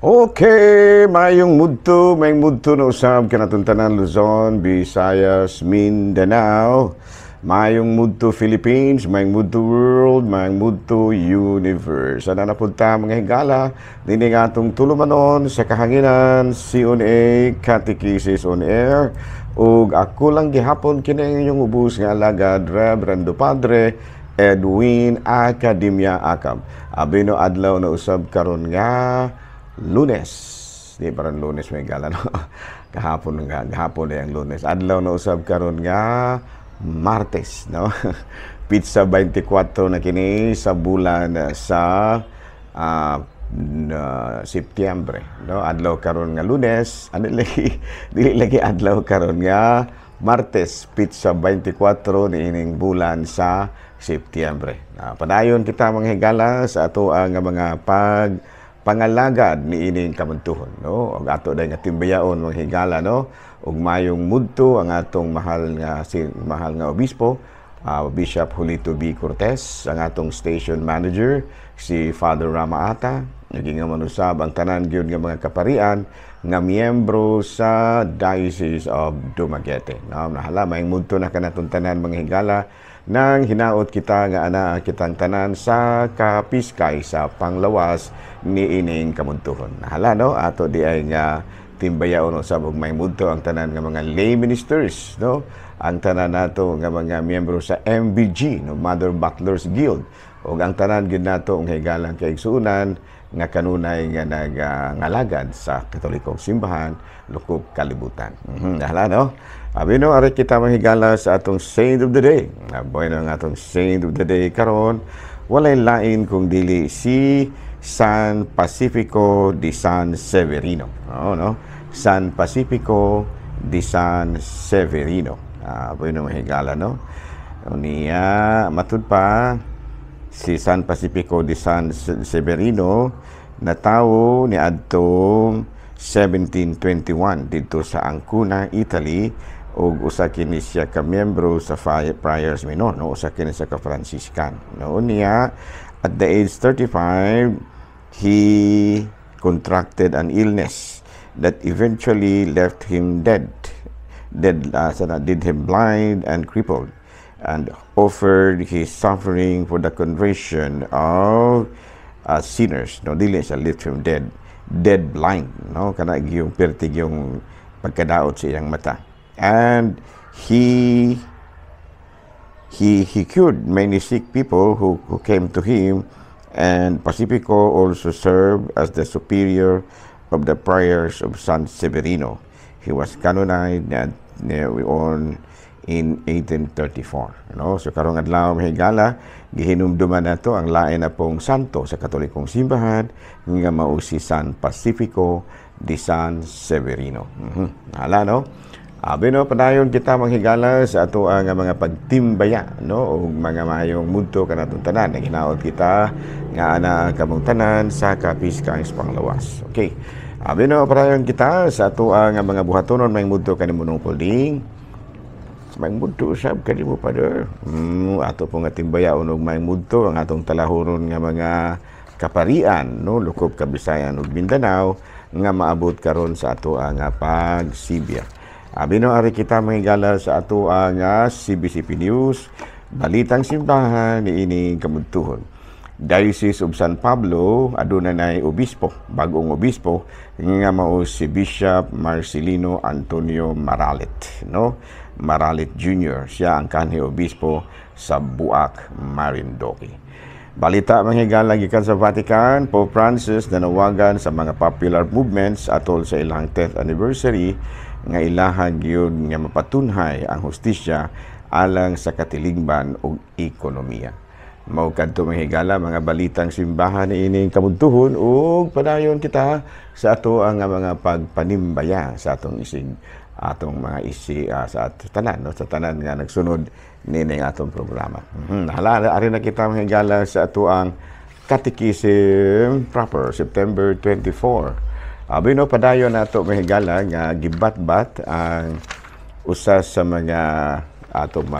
Okay, mayong mudto na usab kanatuntanan Luzon, Visayas, Mindanao. Mayong mudto Philippines, mayong mudto world, mayong mudto universe. Ana na punta mga higala, dining atong tulumanon sa kahanginan, CONA, Catechesis on Air. Ug ako lang gihapon kini inyong ubos nga alagad, Reverendo Padre Edwin Academia Acab. Abino adlaw na usab karon nga Lunes. Di parang Lunes may gala, no? Kahapon na yung Lunes. Adlaw na usab karon nga Martes, no? Pizza 24 na kini sa bulan sa Setyembre, no? Adlaw karon nga Lunes, dili lagi adlaw karon nga Martes, Pizza 24 niining bulan sa Setyembre. Padayon kita mga higala sa ato ang mga pangalagad ni ining kamuntuhon, no? Og ato day nga timbayaon mga higala, no? Ug mayong mudto ang atong mahal nga obispo, Bishop Julito B. Cortez, ang atong station manager si Father Rama Ata, naging manusab ang tanan gyud nga mga kaparian nga miyembro sa Diocese of Dumaguete. No, nahala mayong mudto na kanatong tanan mga higala nang hinaot kita nga ana kitang tanan sa kapiskay sa panglawas ni ining kamuntuhon. Nahala, no? Ato di ay nga timbayaon usab og may mudto ang tanan nga mga lay ministers, no? Ang tanan nato nga mga miyembro sa MBG, no? Mother Butlers Guild. Ug ang tanan gid nato ang higalang kaigsuonan nga kanunay nga nagalagad sa Katolikong simbahan lukop kalibutan. Nahala, no? Abino ari kita mahigala sa atong Saint of the Day. Boy na ang atong Saint of the Day karon, walay lain kung dili si San Pacifico de San Severino. No? San Pacifico de San Severino. Boy na mahigala, no? Niya matud pa si San Pacifico de San Severino na tawo ni adtong 1721 dito sa Ancona, Italy, ug usa kini siya ka miyembro sa Friars Minor, no? Usa kini sa ka Franciscan. No niya at the age 35 he contracted an illness that eventually left him did him blind and crippled, and offered his suffering for the conversion of sinners. No, dili siya left him dead blind, no? Kana yung pertig yung pagkadaot sa iyang mata. And he cured many sick people who came to him, and Pacifico also served as the superior of the friars of San Severino. He was canonized in 1834. No? So karong adlaw mahigala, gihinumduman nato ang lain na pong santo sa Katolikong simbahan nga mao si San Pacifico de San Severino. Hala, no? Abino padayon kita manghigala sa ato ang mga pagtimbaya, no? O mga mayong mudto kanatong tanan na ginaot kita nga ana kamong tanan sa kapiskay panglawas. Okay. Abino padayon kita sa ato ang mga buhatonon mayong mudto kanimunong pulding. Mayong mudto usab kanimo Father. Ato pong timbayaon og mayong mudto ang atong talahuron nga mga kaparian, no? Lukop Kabisayan ug Mindanao nga maabot karon sa ato ang pagsibya. Abino ari kita manghigala sa ato ang CBCP News, balitang simbahan ni ining kamuntuhon. Diocese of San Pablo aduna nay obispo, bagong obispo nga mao si Bishop Marcelino Antonio Maralit, no? Maralit Jr. Siya ang kanhi obispo sa Buac, Marinduque. Balita manghigala gikan sa Vatican, Pope Francis nanawagan sa mga popular movements atol sa ilang 10th anniversary nga ilahag yun nga mapatunhay ang hustisya alang sa katilingban ug ekonomiya. Mao kadto mahigala mga balitang simbahan ni ining kamuntuhon ug padayon kita sa ato ang mga pagpanimbaya sa atong mga sa tanan, no? Sa tanan nga nagsunod nining atong programa. Hala ari na kita mahigala sa ato ang Catechism proper September 24. Abino padayon nato mahigala nga gibat-bat ang usa sa mga atong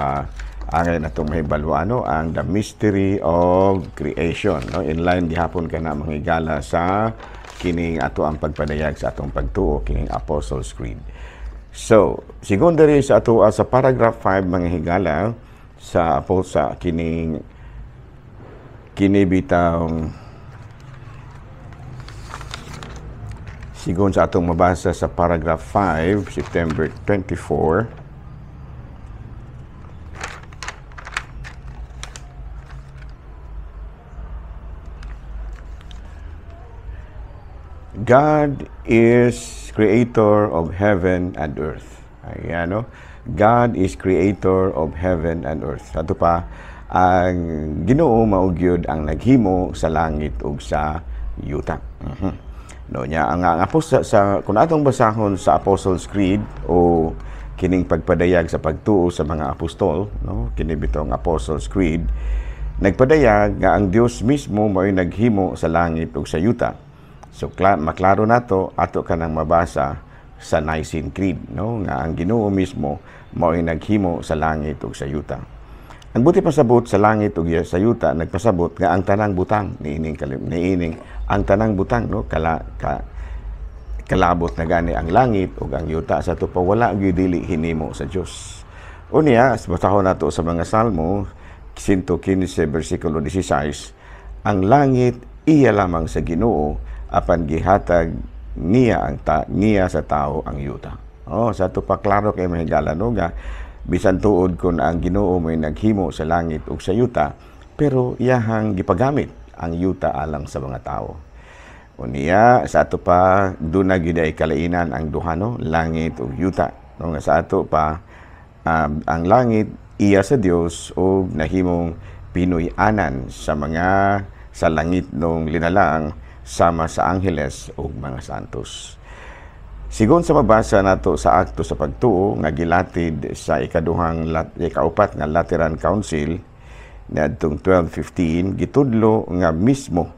angay na itong mahibalo ang the mystery of creation, no? In line gihapon ka na manghigala sa kining ato ang pagpadayag sa atong pagtuo kining Apostles' Creed. So, secondary sa ato sa paragraph 5 mga higala sa kining kinibitang sigon sa atong mabasa sa paragraph 5, September 24. God is creator of heaven and earth. Ayan, no? God is creator of heaven and earth. Ato pa, ang Ginoo maugyod ang naghimo sa langit ug sa yuta. No nya ang apostol sa kun atong basahon sa Apostles' Creed o kining pagpadayag sa pagtuo sa mga apostol, no, kini bitong Apostles' Creed, nagpadayag nga ang Dios mismo mao'y naghimo sa langit ug sa yuta. So maklaro nato ato kanang mabasa sa Nicene Creed, no, nga ang Ginoo mismo mao'y naghimo sa langit ug sa yuta. Ang buti pasabot sa langit ug sa yuta nagpasabot nga ang tanang butang niining ang tanang butang, no, kalabot na gani ang langit ug ang yuta sa to pa wala gyud dili hinimo sa Dios. Unya basahon nato sa mga Salmo 115 bersikulo 16, ang langit iya lamang sa Ginoo apan gihatag niya sa tao ang yuta. Oh, sa to pa klaro kay mahigala, no, nga bisan tuod kun ang Ginoo may naghimo sa langit ug sa yuta, pero iyahang gipagamit ang yuta alang sa mga tao. Unya sa ato pa duna gyud ay kalainan ang duha, no, langit ug yuta. No, nga sa ato pa ang langit iya sa Dios ug nahimong pinuy-anan sa langit nung linalang sama sa angheles ug mga santos. Sigon sa mabasa nato sa akto sa pagtuo nga gilatid sa ikaupat nga Lateran Council niadtong 1215, gitudlo nga mismo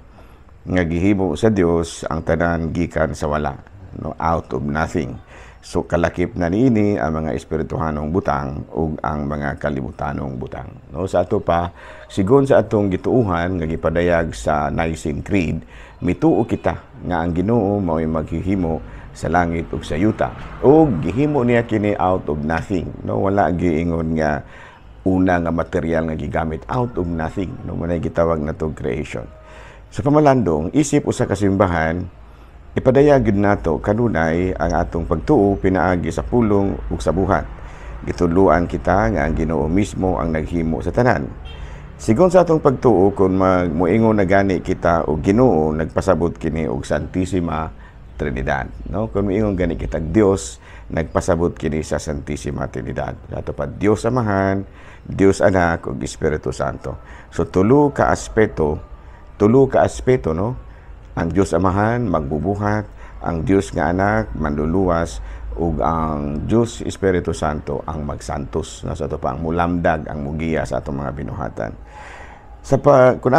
nga gihimo sa Dios ang tanan gikan sa wala, no, out of nothing. So kalakip na niini ang mga espirituhanong butang ug ang mga kalibutanong butang. No, sa ato pa sigon sa atong gituuhan nga gipadayag sa Nicene Creed, mituo kita nga ang Ginoo mao'y maghihimo sa langit ug sa yuta. Ug gihimo niya kini out of nothing, no, wala giingon nga una nga material nga gigamit, out of nothing, no, manay gitawag nato creation. Sa pamalandong isip usa ka simbahan, ipadayag gid nato kanunay ang atong pagtuo pinaagi sa pulong ug sa buhat. Gitudloan kita nga ang Ginoo mismo ang naghimo sa tanan. Sigon sa atong pagtuo kun moingon na gani kita og Ginoo nagpasabot kini og Santissima Trinidad, no, kun moingon gani kita Dios nagpasabot kini sa Santissima Trinidad. Ato pa Dios Amahan, Dios Anak ug Espiritu Santo. So tulo ka aspeto, no, ang Dios Amahan magbubuhat, ang Dios nga Anak manluluwas ug ang Dios Espiritu Santo ang magsantos, no, sa ato pa ang mulamdag ang mugiya sa atong mga binuhatan. Kun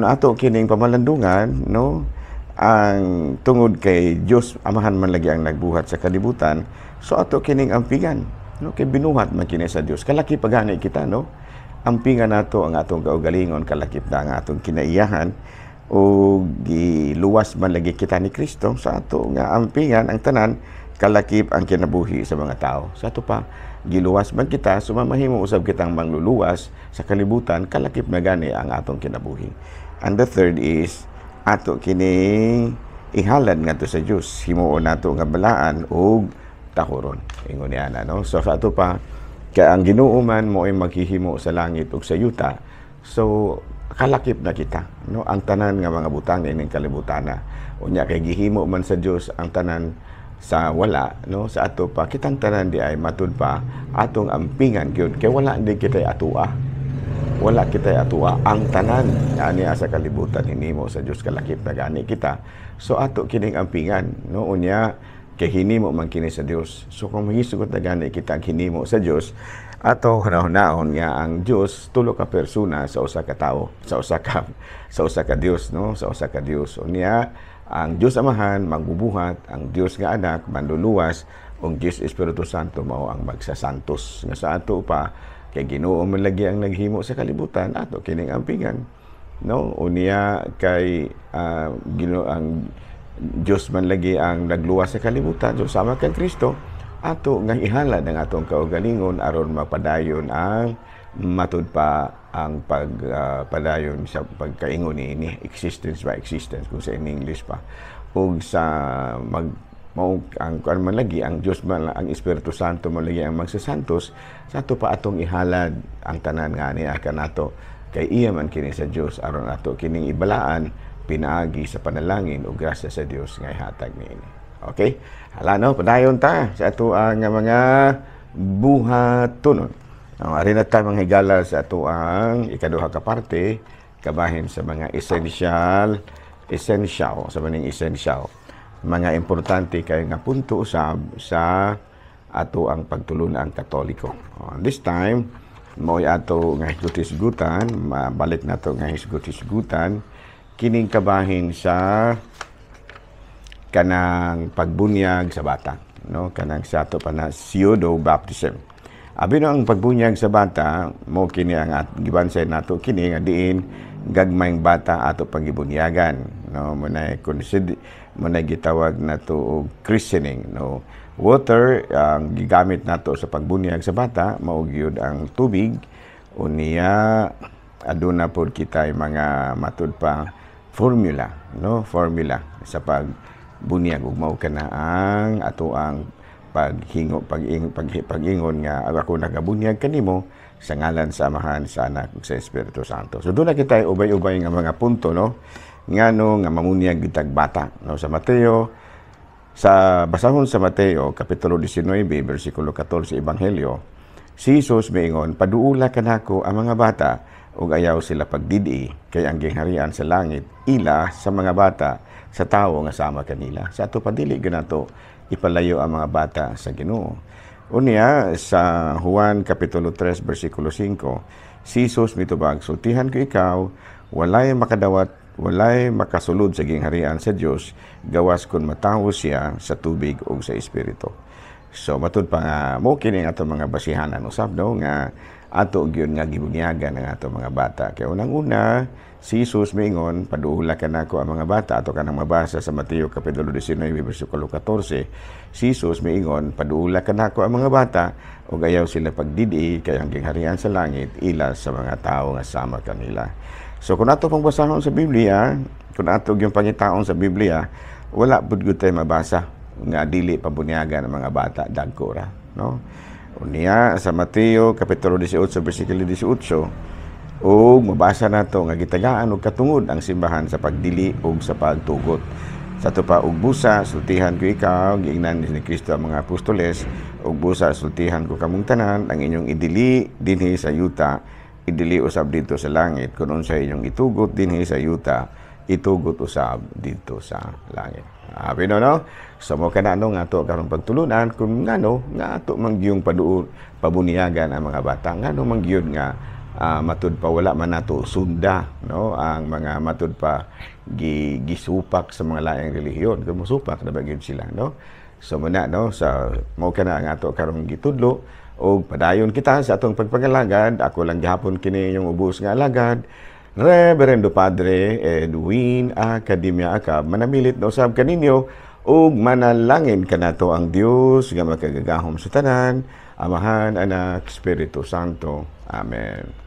ato kining pamalandungan, no, ang tungod kay Dios Amahan man lagi ang nagbuhat sa kalibutan, so ato kining ampigan, no, kay binuhat man kini sa Dios. Kalaki pagani kita, no, ampingan nato ang atong kaugalingon, kalakip na ang atong kinaiyahan o giluwas man lagi kita ni Kristo sa ato nga ampingan ang tanan kalakip ang kinabuhi sa mga tao. Sa ato pa giluwas man kita, sumamahimo usab kitang mangluluwas sa kalibutan, kalakip na gani ang atong kinabuhi. And the third is ato kini ihalad ngadto sa Dios, himuon nato nga balaan ug tahoron, ingon niya na, no. So sa ato pa kaya ang Ginoo man mo ay maghihimo sa langit ug sa yuta, so kalakip na kita, no, ang tanan nga mga butang ining kalibutana. Unya kay gihimo man sa Dios ang tanan sa wala, no, sa ato pa kitang tanan di ay matud pa atong ampingan gyud kay wala di kita atua. Wala kita atua ang tanan ani sa kalibutan hinimo sa Dios, kalakip na gani kita. So ato kining ampingan, no, unya kay hinimo man kini sa Dios. So kung mahisugot na gani kita ang hinimo sa Dios, ato hunahon nga ang Dios tulo ka persona sa usa ka tawo, sa usa ka Dios, no, sa usa ka Dios. Unya ang Dios Amahan magbubuhat, ang Dios nga Anak manluluwas ug Dios Espiritu Santo mao ang magsasantos nga sa ato pa kay Ginoo man lagi ang naghimo sa kalibutan ato kining ampingan, no? Unya kay Ginoo ang Dios man lagi ang nagluwas sa kalibutan, so sama kay Kristo ato nga ihalad ang atong kaugalingon aron mapadayon ang matud pa ang pagpadayon sa pagkaingon ni existence by existence kung sa in English pa, ug sa mao ang kuan man lagi ang Dios man ang Espiritu Santo man lagi ang magsasantos sa ato pa atong ihalad ang tanan nga niya kanato kay iya man kini sa Dios aron ato kining ibalaan pinaagi sa panalangin ug grasya sa Dios nga ihatag niini. Okay? Hala no, padayon ta sa ato ang mga buhatonon. Ari na tayo mga higala sa ato ang ikaduha ka parte kabahin sa mga essential sa maning essential mga importante kay nga punto usab sa ato ang pagtulunan Katoliko. This time mo'y ato nga hisgutisgutan, mabalik nato nga hisgutisgutan kining kabahin sa kanang pagbunyag sa bata, no? Kanang sa ato pa na pseudo baptism. Abi no ang pagbunyag sa bata mo kini ang gibansay nato kini nga diin gagmayng bata ato pagibunyagan, no? Munay gitawag nato og christening, no? Water ang gigamit nato sa pagbunyag sa bata mao gyud ang tubig, unya aduna pod kitay mga matud pa formula, no? Formula sa pagbunyag ug mao kana ang ato ang pag-ingon nga ako nagabunyag kanimo sa ngalan sa Amahan, sa Anak ug sa Espiritu Santo. So doon na kita ubay-ubay nga mga punto, no? Ngano nga mamunyag gitag bata, no? Sa Mateo, sa basahon sa Mateo kapitulo 19 bersikulo 14 Ebanghelyo, si Jesus miingon, paduula kanako ang mga bata ug ayaw sila pagdidi kay ang gingharian sa langit ila sa mga bata sa tawo nga sama kanila. Sa ato padili ganato ipalayo ang mga bata sa Ginoo. Unya sa Juan kapitulo 3 bersikulo 5, si Jesus mitubag, sultihan ko ikaw, walay makadawat, walay makasulod sa gingharian sa Dios, gawas kun matawo siya sa tubig ug sa espiritu. So matud pa nga mo kini ato mga basihanan usab no nga ato gyud nga gibunyagan ang ato mga bata. Kay unang-una si Jesus miingon, paduula kanako ang mga bata. Ato kanang mabasa sa Mateo kapitulo 19 bersikulo 14. Si Jesus miingon, paduula kanako ang mga bata ug ayaw sila pagdidi kay ang gingharian sa langit ila sa mga tawo nga sama kanila. So kung ato pang basahon sa Biblia, kung ato gyud pangitaon sa Biblia, wala pud gyud tay mabasa nga dili pabunyagan ang mga bata dagko ra, no? Unya sa Mateo kapitulo 18 bersikulo 18, o mabasa nato nga gitagaan og katungod ang simbahan sa pagdili ug sa pagtugot. Sa to pa og busa sultihan ko ikaw, giingnan ni Kristo ang mga apostoles, og busa sultihan ko kamong tanan, ang inyong idili dinhi sa yuta, idili usab dito sa langit, kun unsay inyong itugot dinhi sa yuta, itugot usab dito sa langit. Abi no. So mo kana no nga ato karon pagtulunan kung ngano nga ato manggiyong pabunyagan ang mga bata, ngano manggiyon nga matud pa wala man nato sunda, no? Ang mga matud pa gisupak sa mga laing relihiyon, kung musupak na bagid sila, no? So muna, no, sa mao kana ang ato karong gitudlo og padayon kita sa atong pagpangalagad. Ako lang gihapon kini yung ubos nga alagad, Reverendo Padre Edwin Academia Acab, manamilit na usab kaninyo ug manalangin kanato ang Dios nga makagagahom sa tanan, Amahan, Anak, Espiritu Santo. Amen.